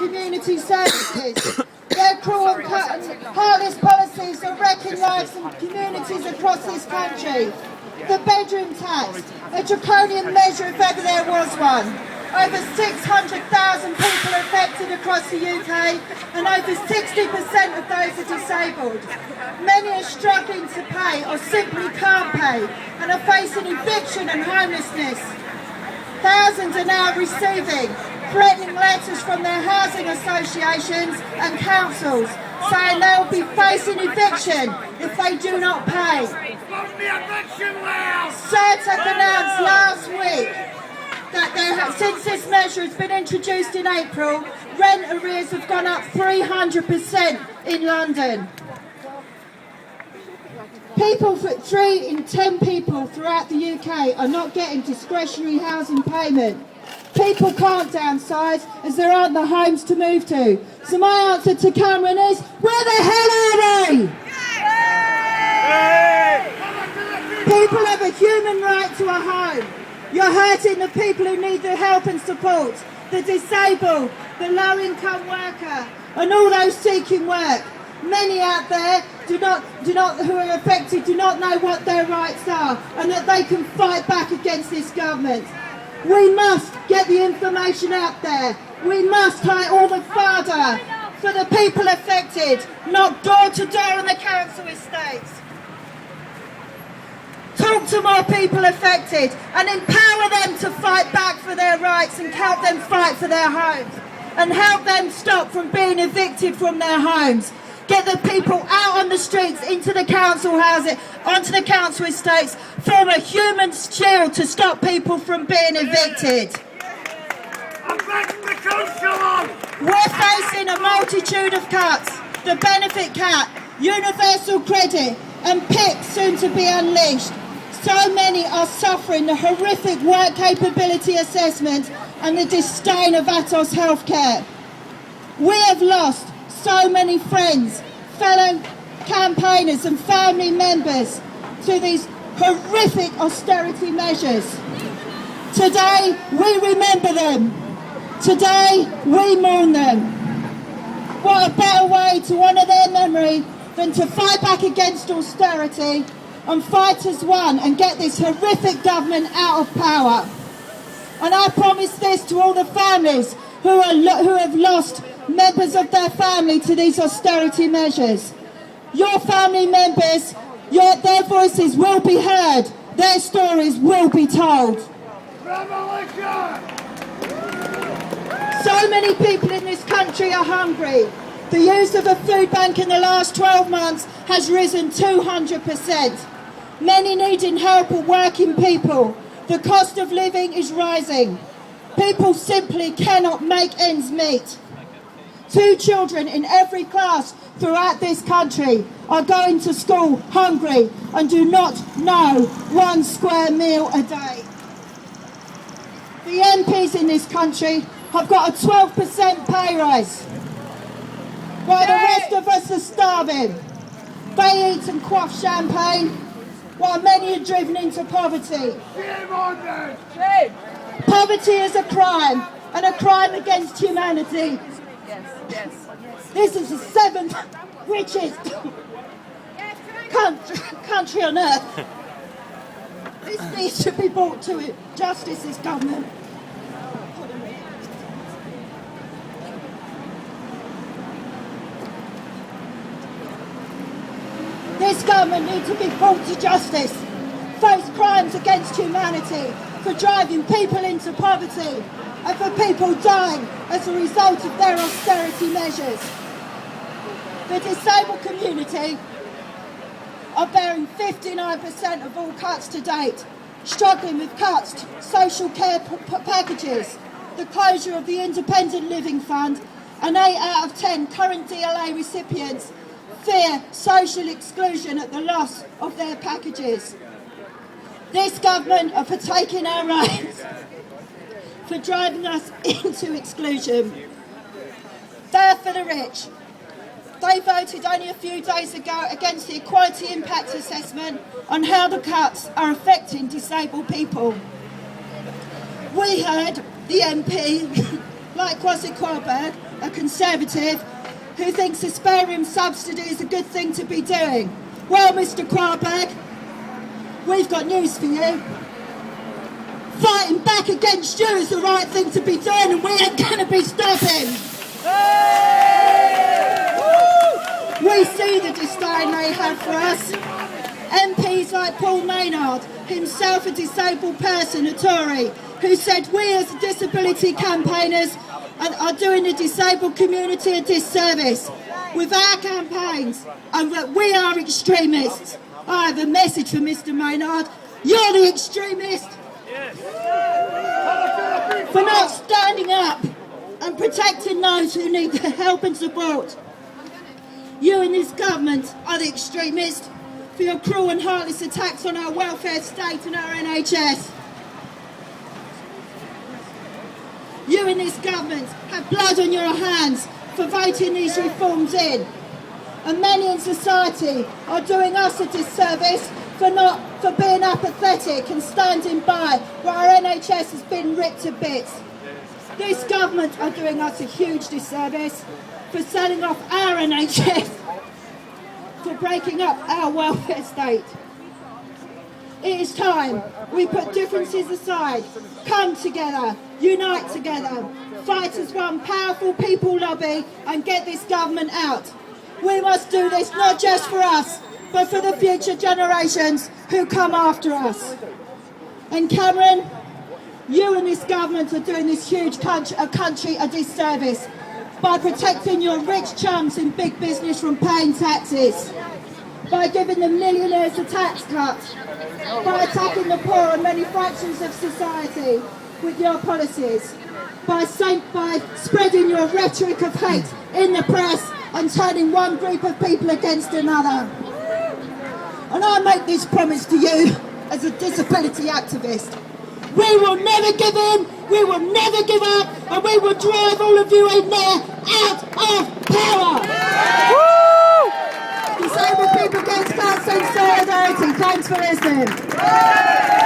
community services. Their cruel and heartless policies are wrecking lives and communities across this country. The bedroom tax, a draconian measure if ever there was one. Over 600,000 people are affected across the UK, and over 60% of those are disabled. Many are struggling to pay or simply can't pay and are facing eviction and homelessness. Thousands are now receiving threatening letters from their housing associations and councils saying they will be facing eviction if they do not pay. Certec announced last week that since this measure has been introduced in April, rent arrears have gone up 300% in London. 3 in 10 people throughout the UK are not getting discretionary housing payment. People can't downsize as there aren't the homes to move to. So my answer to Cameron is, where the hell are they? People have a human right to a home. You're hurting the people who need the help and support, the disabled, the low-income worker, and all those seeking work. Many out there who are affected do not know what their rights are and that they can fight back against this government. We must get the information out there. We must hire all the fodder for the people affected, not door to door on the council estates. Talk to more people affected and empower them to fight back for their rights and help them fight for their homes and help them stop from being evicted from their homes. Get the people out on the streets, into the council houses, onto the council estates, form a human shield to stop people from being evicted. We're facing a multitude of cuts. The benefit cap, universal credit and PIC soon to be unleashed. So many are suffering the horrific work capability assessment and the disdain of Atos healthcare. We have lost so many friends, fellow campaigners and family members to these horrific austerity measures. Today we remember them. Today we mourn them. What a better way to honour their memory than to fight back against austerity and fight as one and get this horrific government out of power. And I promise this to all the families who have lost members of their family to these austerity measures. Your family members, their voices will be heard, their stories will be told. Revolution! So many people in this country are hungry. The use of a food bank in the last 12 months has risen 200%. Many needing help are working people. The cost of living is rising. People simply cannot make ends meet. 2 children in every class throughout this country are going to school hungry and do not know 1 square meal a day. The MPs in this country have got a 12% pay rise, while the rest of us are starving. They eat and quaff champagne, while many are driven into poverty. Poverty is a crime, and a crime against humanity. Yes. This is the 7th richest country on earth. This needs to be brought to justice, this government. This government needs to be brought to justice, face crimes against humanity for driving people into poverty and for people dying as a result of their austerity measures. The disabled community are bearing 59% of all cuts to date, struggling with cuts to social care packages, the closure of the Independent Living Fund, and 8 out of 10 current DLA recipients fear social exclusion at the loss of their packages. This government are for taking our rights, for driving us into exclusion. They're for the rich. They voted only a few days ago against the Equality Impact Assessment on how the cuts are affecting disabled people. We heard the MP like Kwasi Kwarteng, a Conservative, who thinks a spare room subsidy is a good thing to be doing. Well, Mr Kwarteng, we've got news for you. Fighting back against you is the right thing to be doing, and we ain't going to be stopping. We see the disdain they have for us. MPs like Paul Maynard, himself a disabled person, a Tory, who said we as disability campaigners are doing the disabled community a disservice with our campaigns, and that we are extremists. I have a message for Mr Maynard. You're the extremist for not standing up and protecting those who need the help and support. You and this government are the extremists for your cruel and heartless attacks on our welfare state and our NHS. You and this government have blood on your hands for voting these reforms in. And many in society are doing us a disservice for being apathetic and standing by while our NHS has been ripped to bits. This government are doing us a huge disservice for selling off our NHS, for breaking up our welfare state. It is time we put differences aside, come together, unite together, fight as one powerful people lobby and get this government out. We must do this not just for us, but for the future generations who come after us. And Cameron, you and this government are doing this huge country a disservice by protecting your rich chums in big business from paying taxes, by giving the millionaires a tax cut, by attacking the poor and many fractions of society with your policies, by spreading your rhetoric of hate in the press and turning one group of people against another. And I make this promise to you as a disability activist. We will never give in, we will never give up, and we will drive all of you in there out of power! Disabled People Against Cancer and Solidarity, thanks for listening.